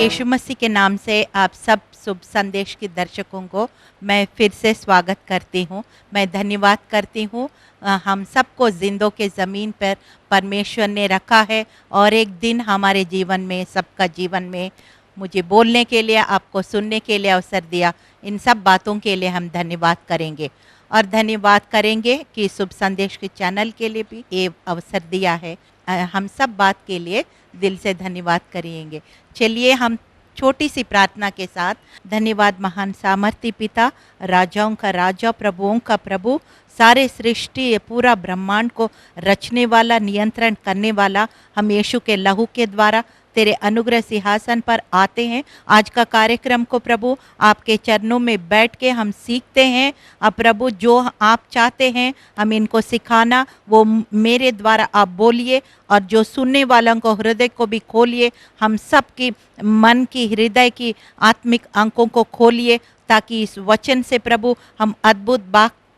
यीशु मसीह के नाम से आप सब शुभ संदेश के दर्शकों को मैं फिर से स्वागत करती हूँ। मैं धन्यवाद करती हूँ हम सबको जिंदों के ज़मीन पर परमेश्वर ने रखा है और एक दिन हमारे जीवन में, सबका जीवन में मुझे बोलने के लिए, आपको सुनने के लिए अवसर दिया। इन सब बातों के लिए हम धन्यवाद करेंगे और धन्यवाद करेंगे कि शुभ संदेश के चैनल के लिए भी ये अवसर दिया है। हम सब बात के लिए दिल से धन्यवाद करेंगे। चलिए हम छोटी सी प्रार्थना के साथ। धन्यवाद महान सामर्थी पिता, राजाओं का राजा, प्रभुओं का प्रभु, सारे सृष्टि, ये पूरा ब्रह्मांड को रचने वाला, नियंत्रण करने वाला, हम यीशु के लहू के द्वारा तेरे अनुग्रह सिंहासन पर आते हैं। आज का कार्यक्रम को प्रभु आपके चरणों में बैठ के हम सीखते हैं। अब प्रभु जो आप चाहते हैं हम इनको सिखाना, वो मेरे द्वारा आप बोलिए और जो सुनने वालों को हृदय को भी खोलिए। हम सब की मन की, हृदय की, आत्मिक अंकों को खोलिए ताकि इस वचन से प्रभु हम अद्भुत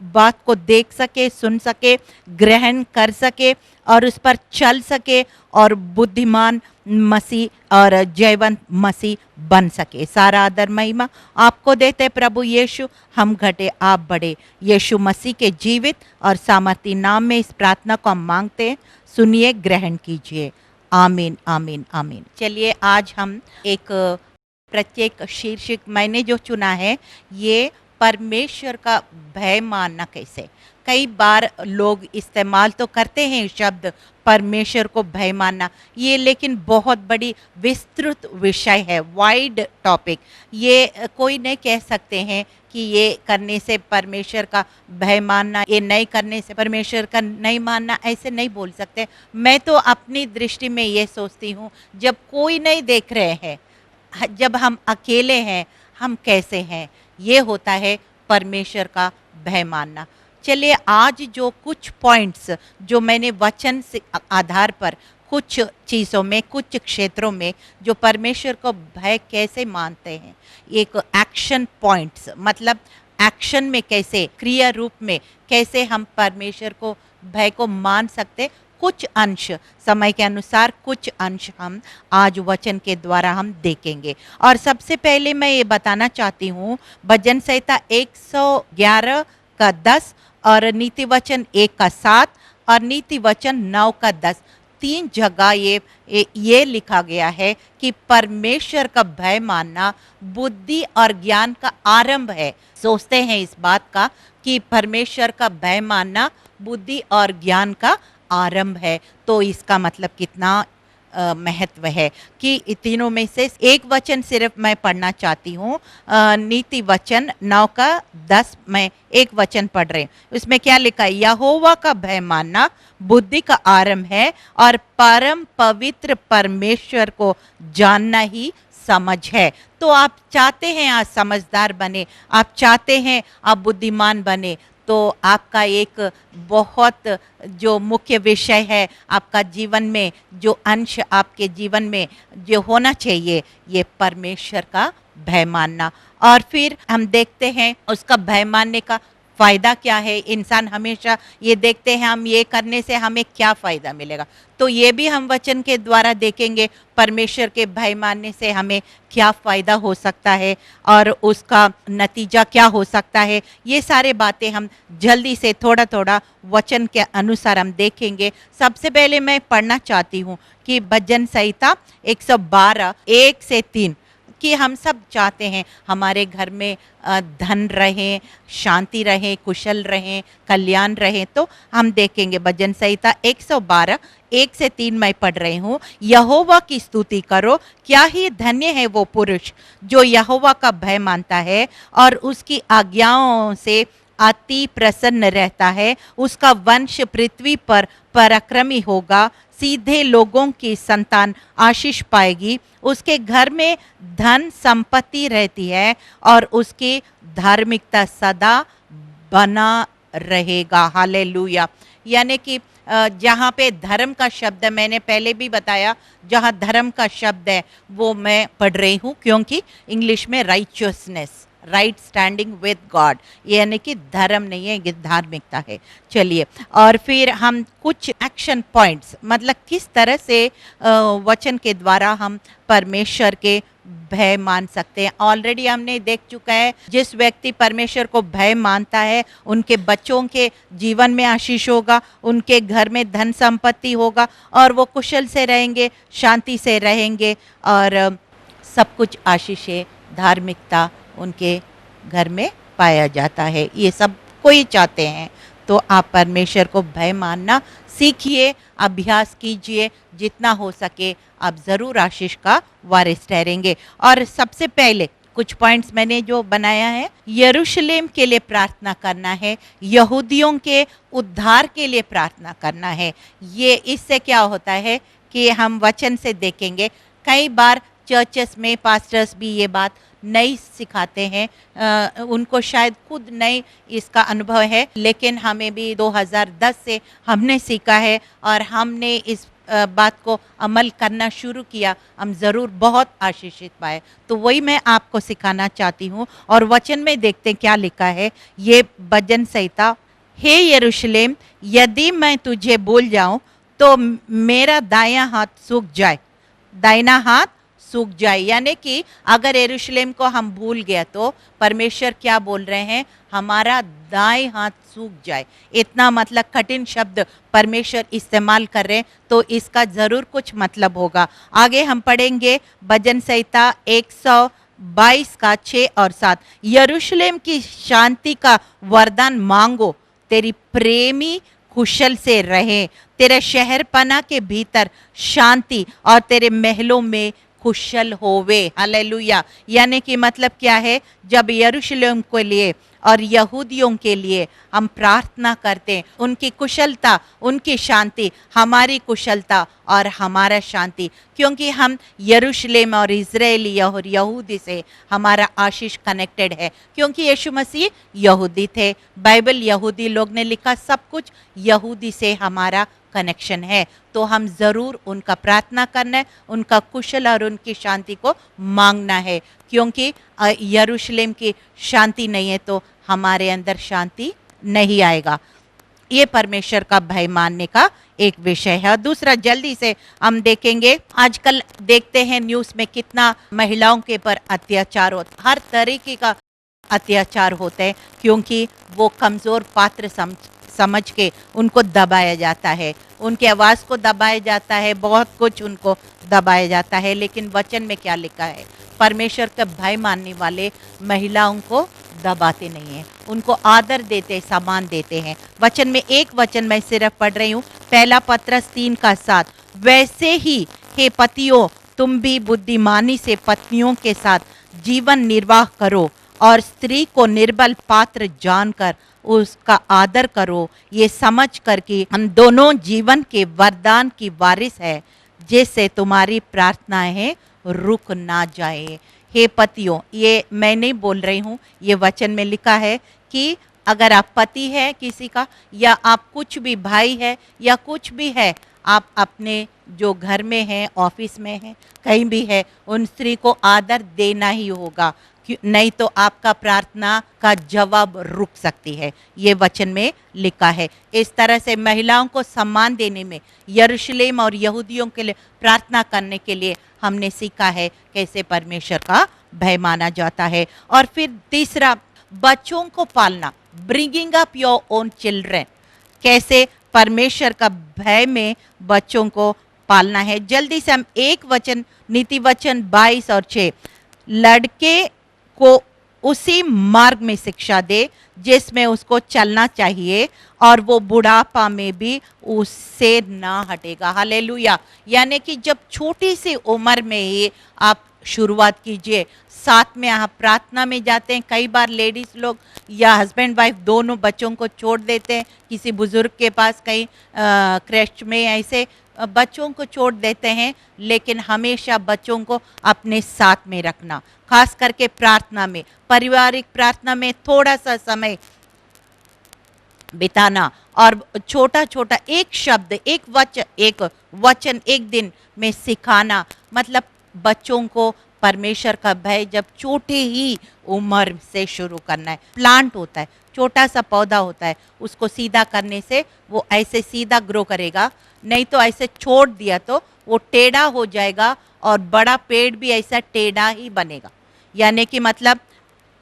बात को देख सके, सुन सके, ग्रहण कर सके और उस पर चल सके और बुद्धिमान मसीह और जयवंत मसीह बन सके। सारा आदर महिमा आपको देते प्रभु यीशु, हम घटे आप बढ़े। यीशु मसीह के जीवित और सामर्थी नाम में इस प्रार्थना को हम मांगते हैं। सुनिए, ग्रहण कीजिए। आमीन, आमीन, आमीन। चलिए आज हम एक प्रत्येक शीर्षक मैंने जो चुना है, ये परमेश्वर का भय मानना कैसे। कई बार लोग इस्तेमाल तो करते हैं शब्द परमेश्वर को भय मानना, ये लेकिन बहुत बड़ी विस्तृत विषय है, वाइड टॉपिक। ये कोई नहीं कह सकते हैं कि ये करने से परमेश्वर का भय मानना, ये नहीं करने से परमेश्वर का नहीं मानना, ऐसे नहीं बोल सकते। मैं तो अपनी दृष्टि में ये सोचती हूँ, जब कोई नहीं देख रहे हैं, जब हम अकेले हैं, हम कैसे हैं, ये होता है परमेश्वर का भय मानना। चलिए आज जो कुछ पॉइंट्स जो मैंने वचन से आधार पर कुछ चीज़ों में, कुछ क्षेत्रों में जो परमेश्वर को भय कैसे मानते हैं, एक एक्शन पॉइंट्स, मतलब एक्शन में कैसे, क्रिया रूप में कैसे हम परमेश्वर को भय को मान सकते, कुछ अंश समय के अनुसार कुछ अंश हम आज वचन के द्वारा हम देखेंगे। और सबसे पहले मैं ये बताना चाहती हूँ, भजन संहिता 111 का 10 और नीति वचन 1 का 7 और नीति वचन 9 का 10, 3 जगह ये लिखा गया है कि परमेश्वर का भय मानना बुद्धि और ज्ञान का आरंभ है। सोचते हैं इस बात का कि परमेश्वर का भय मानना बुद्धि और ज्ञान का आरंभ है, तो इसका मतलब कितना महत्व है कि तीनों में से एक वचन सिर्फ मैं पढ़ना चाहती हूँ। नीति वचन 9 का 10 मैं एक वचन पढ़ रही हूँ। इसमें क्या लिखा है, यहोवा का भय मानना बुद्धि का आरंभ है और परम पवित्र परमेश्वर को जानना ही समझ है। तो आप चाहते हैं आज समझदार बने, आप चाहते हैं आप बुद्धिमान बने, तो आपका एक बहुत जो मुख्य विषय है आपका जीवन में, जो अंश आपके जीवन में जो होना चाहिए, ये परमेश्वर का भय मानना। और फिर हम देखते हैं उसका भय मानने का फ़ायदा क्या है। इंसान हमेशा ये देखते हैं हम ये करने से हमें क्या फ़ायदा मिलेगा, तो ये भी हम वचन के द्वारा देखेंगे परमेश्वर के भय मानने से हमें क्या फ़ायदा हो सकता है और उसका नतीजा क्या हो सकता है। ये सारे बातें हम जल्दी से थोड़ा थोड़ा वचन के अनुसार हम देखेंगे। सबसे पहले मैं पढ़ना चाहती हूँ कि भजन संहिता 112 1 से 3 कि हम सब चाहते हैं हमारे घर में धन रहे, शांति रहे, कुशल रहें, कल्याण रहे। तो हम देखेंगे भजन संहिता 112 1 से 3 मैं पढ़ रही हूँ। यहोवा की स्तुति करो, क्या ही धन्य है वो पुरुष जो यहोवा का भय मानता है और उसकी आज्ञाओं से अति प्रसन्न रहता है। उसका वंश पृथ्वी पर पराक्रमी होगा, सीधे लोगों की संतान आशीष पाएगी। उसके घर में धन संपत्ति रहती है और उसकी धार्मिकता सदा बना रहेगा। हालेलुया। यानी कि जहाँ पे धर्म का शब्द मैंने पहले भी बताया, जहाँ धर्म का शब्द है वो मैं पढ़ रही हूँ, क्योंकि इंग्लिश में righteousness right standing with God, यानी कि धर्म नहीं है, ये धार्मिकता है। चलिए, और फिर हम कुछ एक्शन पॉइंट्स, मतलब किस तरह से वचन के द्वारा हम परमेश्वर के भय मान सकते हैं। ऑलरेडी हमने देख चुका है, जिस व्यक्ति परमेश्वर को भय मानता है उनके बच्चों के जीवन में आशीष होगा, उनके घर में धन संपत्ति होगा, और वो कुशल से रहेंगे, शांति से रहेंगे, और सब कुछ आशीष है, धार्मिकता उनके घर में पाया जाता है। ये सब कोई चाहते हैं। तो आप परमेश्वर को भय मानना सीखिए, अभ्यास कीजिए, जितना हो सके आप ज़रूर आशीष का वारिस ठहरेंगे। और सबसे पहले कुछ पॉइंट्स मैंने जो बनाया है, यरूशलेम के लिए प्रार्थना करना है, यहूदियों के उद्धार के लिए प्रार्थना करना है। ये इससे क्या होता है कि हम वचन से देखेंगे, कई बार चर्चेस में पास्टर्स भी ये बात नहीं सिखाते हैं, उनको शायद खुद नहीं इसका अनुभव है, लेकिन हमें भी 2010 से हमने सीखा है और हमने इस बात को अमल करना शुरू किया, हम ज़रूर बहुत आशीषित पाए। तो वही मैं आपको सिखाना चाहती हूँ। और वचन में देखते हैं क्या लिखा है, ये भजन संहिता, हे यरूशलेम, यदि मैं तुझे भूल जाऊं तो मेरा दायां हाथ सूख जाए, दाहिना हाथ सूख जाए। यानी कि अगर यरूशलेम को हम भूल गए तो परमेश्वर क्या बोल रहे हैं, हमारा दाएं हाथ सूख जाए। इतना मतलब कठिन शब्द परमेश्वर इस्तेमाल कर रहे हैं, तो इसका ज़रूर कुछ मतलब होगा। आगे हम पढ़ेंगे भजन संहिता 122 का 6 और 7, यरूशलेम की शांति का वरदान मांगो, तेरी प्रेमी कुशल से रहे, तेरे शहरपना के भीतर शांति और तेरे महलों में कुशल होवे। हालेलुया। यानी कि मतलब क्या है, जब यरूशलेम के लिए और यहूदियों के लिए हम प्रार्थना करते हैं, उनकी कुशलता, उनकी शांति, हमारी कुशलता और हमारा शांति, क्योंकि हम यरूशलेम और इजरायली और यहूदी से हमारा आशीष कनेक्टेड है, क्योंकि यीशु मसीह यहूदी थे, बाइबल यहूदी लोग ने लिखा, सब कुछ यहूदी से हमारा कनेक्शन है। तो हम ज़रूर उनका प्रार्थना करना है, उनका कुशल और उनकी शांति को मांगना है, क्योंकि यरूशलेम की शांति नहीं है तो हमारे अंदर शांति नहीं आएगा। ये परमेश्वर का भय मानने का एक विषय है। दूसरा, जल्दी से हम देखेंगे, आजकल देखते हैं न्यूज़ में कितना महिलाओं के पर अत्याचार होता, हर तरीके का अत्याचार होता है, क्योंकि वो कमज़ोर पात्र समझ के उनको दबाया जाता है, उनकी आवाज़ को दबाया जाता है, बहुत कुछ उनको दबाया जाता है। लेकिन वचन में क्या लिखा है, परमेश्वर का भय मानने वाले महिलाओं को दबाते नहीं हैं, उनको आदर देते, सम्मान देते हैं। वचन में एक वचन मैं सिर्फ पढ़ रही हूँ, पहला पत्रस 3 का 7, वैसे ही हे पतियों, तुम भी बुद्धिमानी से पत्नियों के साथ जीवन निर्वाह करो और स्त्री को निर्बल पात्र जानकर उसका आदर करो, ये समझ कर कि हम दोनों जीवन के वरदान की वारिस है, जिससे तुम्हारी प्रार्थनाएं रुक ना जाए। हे पतियों, ये मैं नहीं बोल रही हूँ, ये वचन में लिखा है कि अगर आप पति है किसी का, या आप कुछ भी भाई है या कुछ भी है, आप अपने जो घर में हैं, ऑफिस में हैं, कहीं भी है, उन स्त्री को आदर देना ही होगा, नहीं तो आपका प्रार्थना का जवाब रुक सकती है। ये वचन में लिखा है। इस तरह से महिलाओं को सम्मान देने में, यरूशलेम और यहूदियों के लिए प्रार्थना करने के लिए हमने सीखा है कैसे परमेश्वर का भय माना जाता है। और फिर तीसरा, बच्चों को पालना, bringing up your own children, कैसे परमेश्वर का भय में बच्चों को पालना है। जल्दी से हम एक वचन, नीति वचन 22 और 6, लड़के को उसी मार्ग में शिक्षा दे जिसमें उसको चलना चाहिए, और वो बुढ़ापा में भी उससे ना हटेगा। हालेलुया। यानी कि जब छोटी सी उम्र में ही आप शुरुआत कीजिए, साथ में आप प्रार्थना में जाते हैं। कई बार लेडीज़ लोग या हस्बैंड वाइफ दोनों बच्चों को छोड़ देते हैं किसी बुज़ुर्ग के पास, कहीं क्रैश में, ऐसे बच्चों को छोड़ देते हैं, लेकिन हमेशा बच्चों को अपने साथ में रखना, खास करके प्रार्थना में, पारिवारिक प्रार्थना में थोड़ा सा समय बिताना, और छोटा छोटा एक शब्द, एक वचन एक दिन में सिखाना, मतलब बच्चों को परमेश्वर का भय जब छोटे ही उम्र से शुरू करना है। प्लांट होता है, छोटा सा पौधा होता है, उसको सीधा करने से वो ऐसे सीधा ग्रो करेगा, नहीं तो ऐसे छोड़ दिया तो वो टेढ़ा हो जाएगा और बड़ा पेड़ भी ऐसा टेढ़ा ही बनेगा। यानी कि मतलब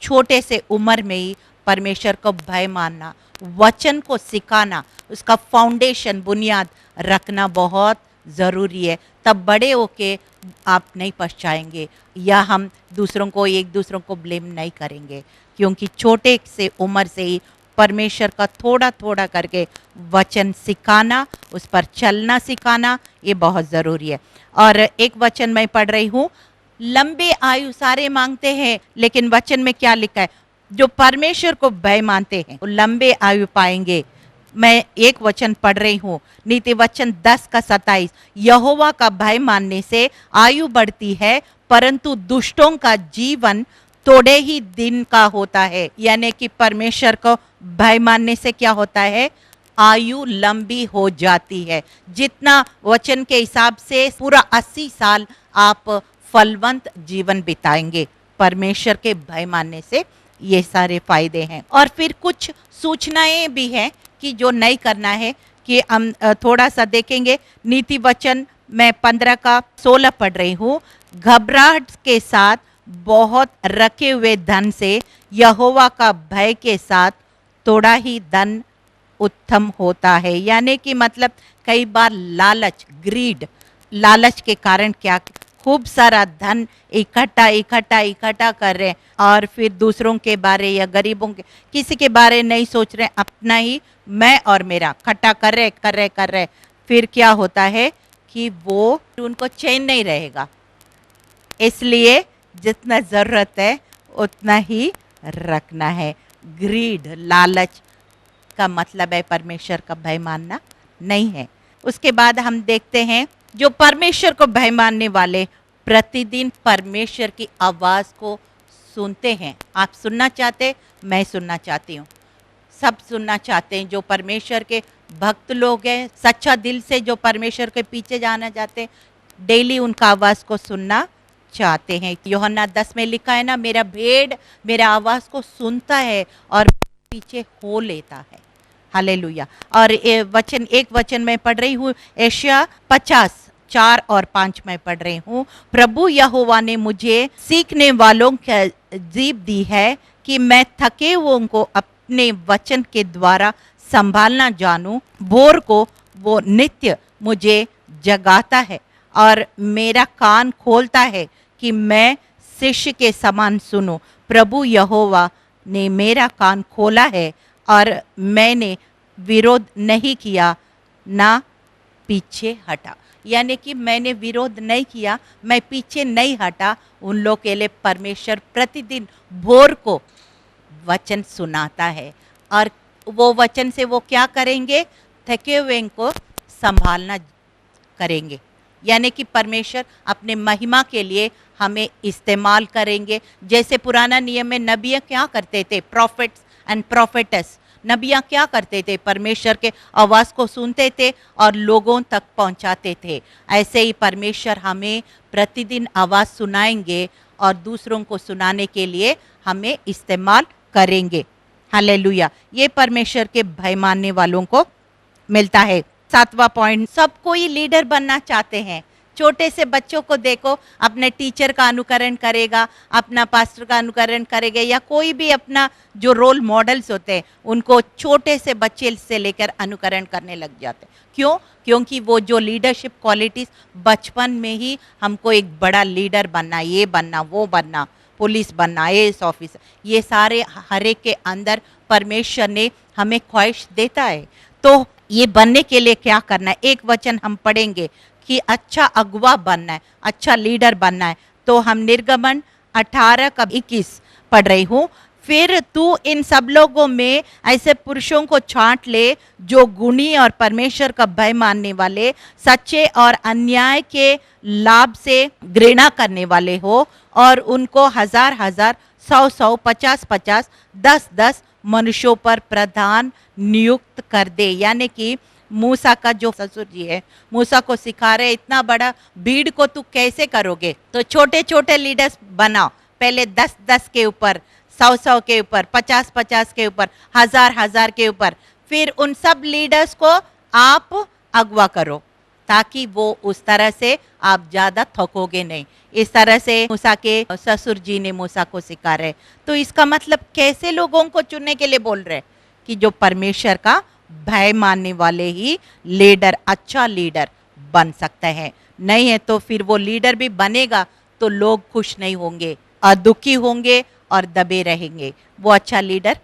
छोटे से उम्र में ही परमेश्वर को भय मानना, वचन को सिखाना, उसका फाउंडेशन बुनियाद रखना बहुत ज़रूरी है। तब बड़े होके आप नहीं पछताएंगे या हम एक दूसरों को ब्लेम नहीं करेंगे, क्योंकि छोटे से उम्र से ही परमेश्वर का थोड़ा थोड़ा करके वचन सिखाना, उस पर चलना सिखाना, ये बहुत ज़रूरी है। और एक वचन मैं पढ़ रही हूँ, लंबे आयु सारे मांगते हैं, लेकिन वचन में क्या लिखा है? जो परमेश्वर को भय मानते हैं वो लंबे आयु पाएंगे। मैं एक वचन पढ़ रही हूँ, नीति वचन 10:27, यहोवा का भय मानने से आयु बढ़ती है, परंतु दुष्टों का जीवन थोड़े ही दिन का होता है। यानी कि परमेश्वर को भय मानने से क्या होता है? आयु लंबी हो जाती है। जितना वचन के हिसाब से पूरा 80 साल आप फलवंत जीवन बिताएंगे परमेश्वर के भय मानने से। ये सारे फायदे हैं। और फिर कुछ सूचनाएं भी हैं कि जो नहीं करना है, कि हम थोड़ा सा देखेंगे। नीति वचन मैं 15:16 पढ़ रही हूँ, घबराहट के साथ बहुत रखे हुए धन से यहोवा का भय के साथ थोड़ा ही धन उत्तम होता है। यानी कि मतलब कई बार लालच, ग्रीड, लालच के कारण क्या खूब सारा धन इकट्ठा कर रहे हैं और फिर दूसरों के बारे या गरीबों के किसी के बारे नहीं सोच रहे, अपना ही मैं और मेरा इकट्ठा कर रहे। फिर क्या होता है कि वो उनको चैन नहीं रहेगा। इसलिए जितना ज़रूरत है उतना ही रखना है। ग्रीड, लालच का मतलब है परमेश्वर का भय मानना नहीं है। उसके बाद हम देखते हैं जो परमेश्वर को भय मानने वाले प्रतिदिन परमेश्वर की आवाज़ को सुनते हैं। आप सुनना चाहते, मैं सुनना चाहती हूँ, सब सुनना चाहते हैं। जो परमेश्वर के भक्त लोग हैं, सच्चा दिल से जो परमेश्वर के पीछे जाना चाहते हैं, डेली उनका आवाज़ को सुनना चाहते हैं। यूहन्ना 10 में लिखा है ना, मेरा भेड़ मेरा आवाज़ को सुनता है और पीछे हो लेता है। हालेलुया। और एक वचन मैं पढ़ रही हूँ, यशायाह 50:4 और 5 में पढ़ रही हूँ, प्रभु यहोवा ने मुझे सीखने वालों की जीभ दी है कि मैं थके हुओं को अपने वचन के द्वारा संभालना जानूं। भोर को वो नित्य मुझे जगाता है और मेरा कान खोलता है कि मैं शिष्य के समान सुनूं। प्रभु यहोवा ने मेरा कान खोला है और मैंने विरोध नहीं किया, ना पीछे हटा। यानी कि मैंने विरोध नहीं किया, मैं पीछे नहीं हटा। उन लोग के लिए परमेश्वर प्रतिदिन भोर को वचन सुनाता है और वो वचन से वो क्या करेंगे? थके हुए को संभालना करेंगे। यानी कि परमेश्वर अपने महिमा के लिए हमें इस्तेमाल करेंगे। जैसे पुराना नियम में नबियाँ क्या करते थे? प्रॉफिट्स एंड प्रॉफिटस, नबियाँ क्या करते थे? परमेश्वर के आवाज़ को सुनते थे और लोगों तक पहुंचाते थे। ऐसे ही परमेश्वर हमें प्रतिदिन आवाज़ सुनाएंगे और दूसरों को सुनाने के लिए हमें इस्तेमाल करेंगे। हालेलुया। ये परमेश्वर के भय मानने वालों को मिलता है। 7वां पॉइंट, सब कोई लीडर बनना चाहते हैं। छोटे से बच्चों को देखो, अपने टीचर का अनुकरण करेगा, अपना पास्टर का अनुकरण करेगा, या कोई भी अपना जो रोल मॉडल्स होते हैं उनको छोटे से बच्चे से लेकर अनुकरण करने लग जाते हैं। क्यों? क्योंकि वो जो लीडरशिप क्वालिटीज़ बचपन में ही हमको एक बड़ा लीडर बनना, ये बनना, वो बनना, पुलिस बनना, आईएएस ऑफिसर, ये सारे हर एक के अंदर परमेश्वर ने हमें ख्वाहिश देता है। तो ये बनने के लिए क्या करना है? एक वचन हम पढ़ेंगे कि अच्छा अगुवा बनना है, अच्छा लीडर बनना है। तो हम निर्गमन 18:21 पढ़ रही हूँ, फिर तू इन सब लोगों में ऐसे पुरुषों को छांट ले जो गुणी और परमेश्वर का भय मानने वाले, सच्चे और अन्याय के लाभ से घृणा करने वाले हो, और उनको 1000-1000, 100-100, 50-50, 10-10 मनुष्यों पर प्रधान नियुक्त कर दे। यानी कि मूसा का जो ससुर जी है मूसा को सिखा रहे इतना बड़ा भीड़ को तू कैसे करोगे, तो छोटे छोटे लीडर्स बनाओ, पहले 10-10 के ऊपर, 100-100 के ऊपर, 50-50 के ऊपर, 1000-1000 के ऊपर, फिर उन सब लीडर्स को आप अगवा करो ताकि वो उस तरह से आप ज्यादा थकोगे नहीं। इस तरह से मूसा के ससुर जी ने मूसा को सिखा रहे। तो इसका मतलब कैसे लोगों को चुनने के लिए बोल रहे कि जो परमेश्वर का भय मानने वाले ही लीडर, अच्छा लीडर बन सकते हैं। नहीं है तो फिर वो लीडर भी बनेगा तो लोग खुश नहीं होंगे और दुखी होंगे और दबे रहेंगे। वो अच्छा लीडर,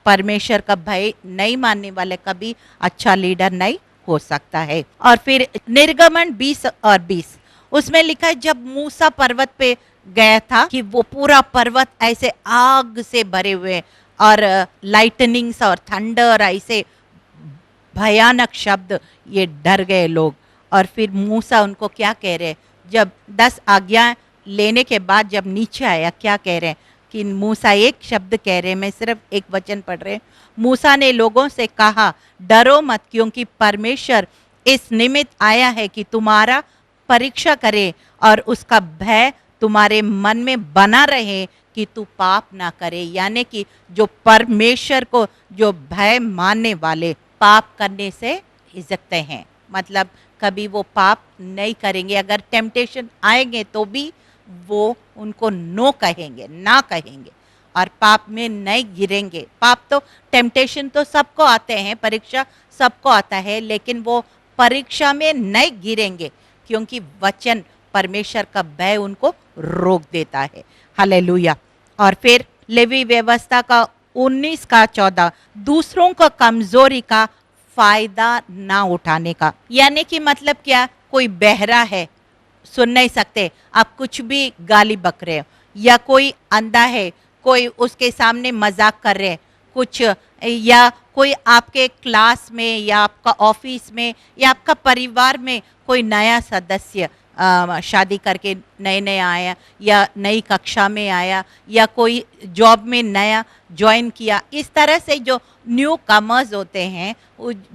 परमेश्वर का भय नहीं मानने वाले कभी अच्छा लीडर नहीं हो सकता है। और फिर निर्गमन 20 और 20 उसमें लिखा है जब मूसा पर्वत पे गया था कि वो पूरा पर्वत ऐसे आग से भरे हुए और लाइटनिंग्स और थंडर ऐसे भयानक शब्द, ये डर गए लोग। और फिर मूसा उनको क्या कह रहे, जब 10 आज्ञा लेने के बाद जब नीचे आया क्या कह रहे हैं कि मूसा एक शब्द कह रहे, मैं सिर्फ एक वचन पढ़ रहे। मूसा ने लोगों से कहा डरो मत, क्योंकि परमेश्वर इस निमित्त आया है कि तुम्हारा परीक्षा करे और उसका भय तुम्हारे मन में बना रहे कि तू पाप ना करे। यानी कि जो परमेश्वर को जो भय मानने वाले पाप करने से हिचकते हैं, मतलब कभी वो पाप नहीं करेंगे, अगर टेम्पटेशन आएंगे तो भी वो उनको नो कहेंगे, ना कहेंगे और पाप में नहीं गिरेंगे। पाप तो टेम्पटेशन तो सबको आते हैं, परीक्षा सबको आता है, लेकिन वो परीक्षा में नहीं गिरेंगे क्योंकि वचन परमेश्वर का भय उनको रोक देता है। हालेलुया। और फिर लेवी व्यवस्था का 19 का 14 दूसरों का कमजोरी का फायदा ना उठाने का। यानी कि मतलब क्या, कोई बहरा है सुन नहीं सकते, आप कुछ भी गाली बक रहे हो, या कोई अंधा है कोई उसके सामने मजाक कर रहे हैं कुछ, या कोई आपके क्लास में या आपका ऑफिस में या आपका परिवार में कोई नया सदस्य शादी करके नए नए आया या नई कक्षा में आया या कोई जॉब में नया ज्वाइन किया, इस तरह से जो न्यू कमर्स होते हैं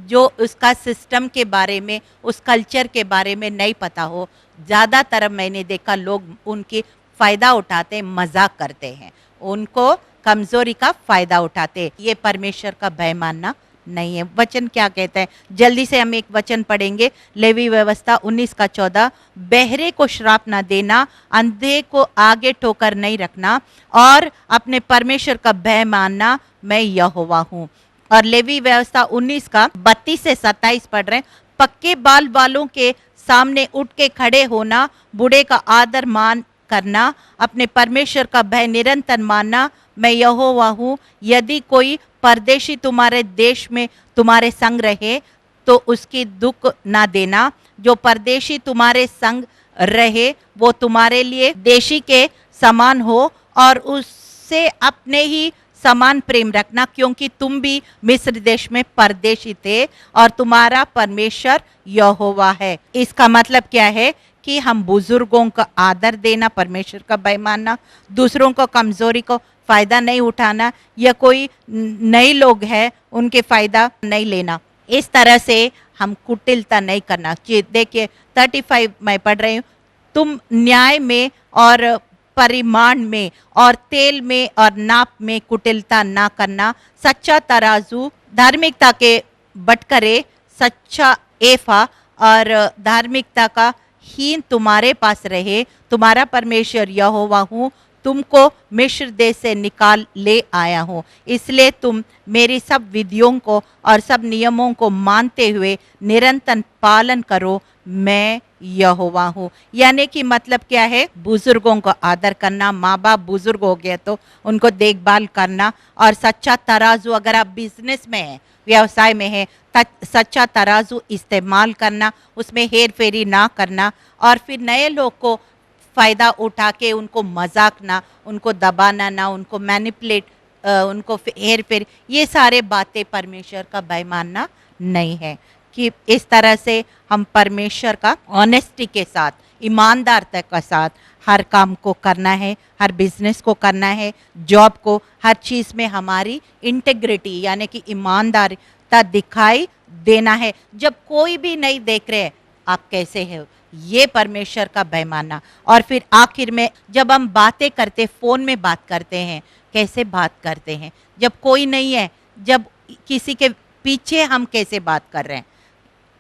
जो उसका सिस्टम के बारे में, उस कल्चर के बारे में नहीं पता हो, ज़्यादातर मैंने देखा लोग उनकी फ़ायदा उठाते, मजाक करते हैं, उनको कमज़ोरी का फ़ायदा उठाते। ये परमेश्वर का भय मानना नहीं है। वचन क्या कहता है, जल्दी से हम एक वचन पढ़ेंगे, लेवी व्यवस्था 19 का 14 बहरे को श्राप ना देना, अंधे को आगे ठोकर नहीं रखना और अपने परमेश्वर का भय मानना, मैं यहोवा हूँ। और लेवी व्यवस्था 19 का 32 से 27 पढ़ रहे हैं, पक्के बाल वालों के सामने उठ के खड़े होना, बूढ़े का आदर मान करना, अपने परमेश्वर का भय निरंतर मानना, मैं यहोवा हूँ। यदि कोई परदेशी तुम्हारे देश में तुम्हारे संग रहे तो उसकी दुख ना देना, जो परदेशी तुम्हारे संग रहे वो तुम्हारे लिए देशी के समान हो और उससे अपने ही समान प्रेम रखना, क्योंकि तुम भी मिस्र देश में परदेशी थे और तुम्हारा परमेश्वर यहोवा है। इसका मतलब क्या है कि हम बुजुर्गों का आदर देना, परमेश्वर का भय मानना, दूसरों को कमजोरी को फायदा नहीं उठाना, या कोई नए लोग हैं उनके फायदा नहीं लेना, इस तरह से हम कुटिलता नहीं करना। देखिए 35 मैं पढ़ रही हूँ, तुम न्याय में और परिमाण में और तेल में और नाप में कुटिलता ना करना, सच्चा तराजू, धार्मिकता के बटकरे, सच्चा एफा और धार्मिकता का हीन तुम्हारे पास रहे। तुम्हारा परमेश्वर यहोवा हूँ, तुमको मिस्र देश से निकाल ले आया हूँ, इसलिए तुम मेरी सब विधियों को और सब नियमों को मानते हुए निरंतर पालन करो, मैं यहोवा हूँ। यानी कि मतलब क्या है, बुजुर्गों को आदर करना, माँ बाप बुजुर्ग हो गए तो उनको देखभाल करना, और सच्चा तराजू, अगर आप बिजनेस में हैं, व्यवसाय में है, सच्चा तराजू इस्तेमाल करना, उसमें हेर फेरी ना करना, और फिर नए लोग को फ़ायदा उठा के उनको मजाक ना, उनको दबाना ना, उनको मैनिपुलेट, उनको हेर फेर, ये सारे बातें परमेश्वर का भय मानना नहीं है। कि इस तरह से हम परमेश्वर का ऑनेस्टी के साथ, ईमानदारता के साथ हर काम को करना है, हर बिजनेस को करना है, जॉब को, हर चीज़ में हमारी इंटेग्रिटी यानी कि ईमानदारी का दिखाई देना है। जब कोई भी नहीं देख रहे आप कैसे हो, ये परमेश्वर का भय मानना। और फिर आखिर में जब हम बातें करते, फोन में बात करते हैं, कैसे बात करते हैं, जब कोई नहीं है, जब किसी के पीछे हम कैसे बात कर रहे हैं।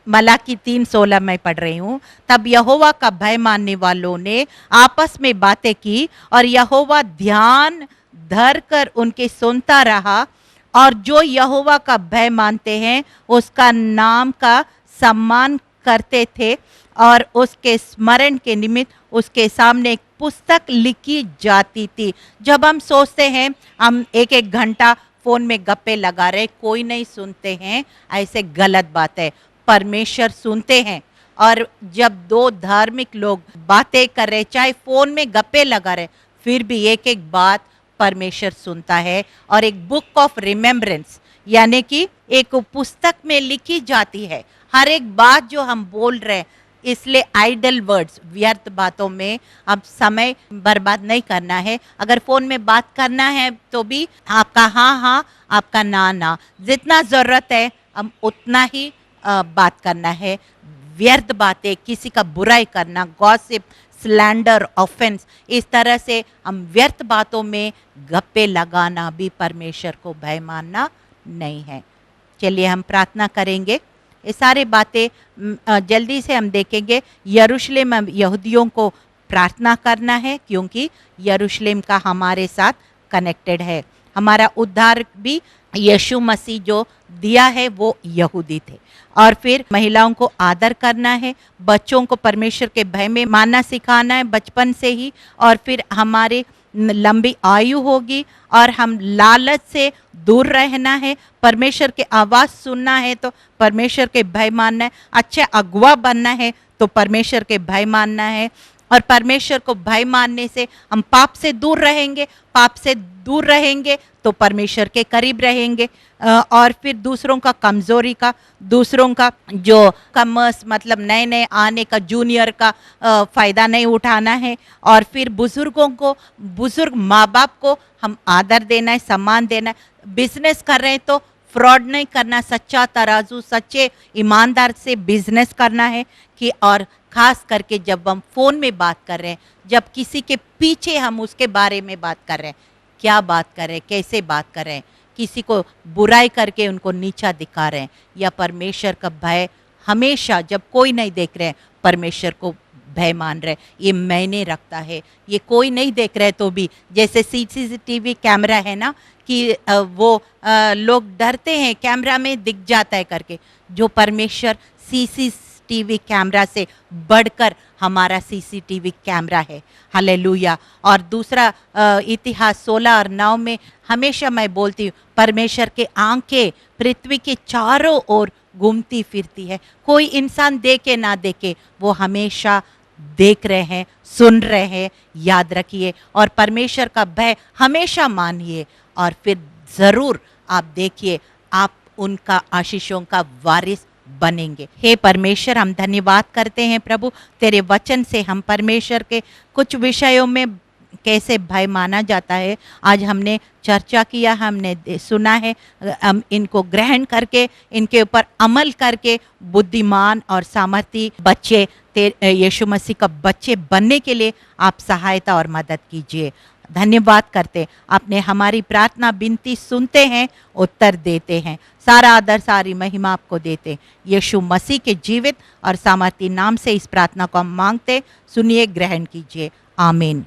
मलाकी 3:16 में पढ़ रही हूँ, तब यहोवा का भय मानने वालों ने आपस में बातें की और यहोवा ध्यान धर कर उनके सुनता रहा, और जो यहोवा का भय मानते हैं उसका नाम का सम्मान करते थे और उसके स्मरण के निमित्त उसके सामने एक पुस्तक लिखी जाती थी। जब हम सोचते हैं हम एक एक घंटा फोन में गप्पे लगा रहे, कोई नहीं सुनते हैं, ऐसे गलत बात है। परमेश्वर सुनते हैं। और जब दो धार्मिक लोग बातें कर रहे, चाहे फोन में गप्पे लगा रहे, फिर भी एक एक बात परमेश्वर सुनता है। और एक बुक ऑफ रिमेम्बरेंस, यानी कि एक पुस्तक में लिखी जाती है हर एक बात जो हम बोल रहे हैं। इसलिए आइडल वर्ड्स, व्यर्थ बातों में अब समय बर्बाद नहीं करना है। अगर फोन में बात करना है तो भी आपका हाँ हाँ, आपका ना ना, जितना जरूरत है हम उतना ही बात करना है। व्यर्थ बातें, किसी का बुराई करना, गॉसिप, स्लैंडर, ऑफेंस, इस तरह से हम व्यर्थ बातों में गप्पे लगाना भी परमेश्वर को भय मानना नहीं है। चलिए हम प्रार्थना करेंगे। ये सारे बातें जल्दी से हम देखेंगे। यरूशलेम में यहूदियों को प्रार्थना करना है क्योंकि यरूशलेम का हमारे साथ कनेक्टेड है। हमारा उद्धार भी यीशु मसीह जो दिया है वो यहूदी थे। और फिर महिलाओं को आदर करना है, बच्चों को परमेश्वर के भय में मानना सिखाना है बचपन से ही। और फिर हमारे लंबी आयु होगी और हम लालच से दूर रहना है। परमेश्वर की आवाज़ सुनना है तो परमेश्वर के भय मानना है। अच्छे अगुआ बनना है तो परमेश्वर के भय मानना है। और परमेश्वर को भय मानने से हम पाप से दूर रहेंगे, पाप से दूर रहेंगे तो परमेश्वर के करीब रहेंगे। और फिर दूसरों का कमजोरी का, दूसरों का जो कमर्स मतलब नए नए आने का जूनियर का फ़ायदा नहीं उठाना है। और फिर बुज़ुर्गों को, बुज़ुर्ग माँ बाप को हम आदर देना है, सम्मान देना है। बिजनेस कर रहे हैं तो फ्रॉड नहीं करना, सच्चा तराजू, सच्चे ईमानदार से बिजनेस करना है। कि और ख़ास करके जब हम फ़ोन में बात कर रहे हैं, जब किसी के पीछे हम उसके बारे में बात कर रहे हैं, क्या बात कर रहे हैं, कैसे बात कर रहे हैं, किसी को बुराई करके उनको नीचा दिखा रहे हैं, या परमेश्वर का भय हमेशा जब कोई नहीं देख रहे हैं परमेश्वर को भय मान रहे, ये मैंने रखता है, ये कोई नहीं देख रहे तो भी। जैसे CCTV कैमरा है ना कि वो लोग डरते हैं कैमरा में दिख जाता है करके, जो परमेश्वर CCTV कैमरा से बढ़कर हमारा CCTV कैमरा है। हालेलुया। और दूसरा इतिहास 16 और 9 में हमेशा मैं बोलती हूँ, परमेश्वर के आंखें पृथ्वी के चारों ओर घूमती फिरती है। कोई इंसान देखे ना देखे, वो हमेशा देख रहे हैं, सुन रहे हैं। याद रखिए और परमेश्वर का भय हमेशा मानिए और फिर ज़रूर आप देखिए आप उनका आशीषों का वारिस बनेंगे। हे परमेश्वर, हम धन्यवाद करते हैं प्रभु, तेरे वचन से हम परमेश्वर के कुछ विषयों में कैसे भय माना जाता है आज हमने चर्चा किया, हमने सुना है। हम इनको ग्रहण करके, इनके ऊपर अमल करके बुद्धिमान और सामर्थी बच्चे, यीशु मसीह का बच्चे बनने के लिए आप सहायता और मदद कीजिए। धन्यवाद करते, आपने हमारी प्रार्थना विनती सुनते हैं, उत्तर देते हैं। सारा आदर, सारी महिमा आपको देते, यीशु मसीह के जीवित और सामर्थी नाम से इस प्रार्थना को हम मांगते। सुनिए, ग्रहण कीजिए। आमीन।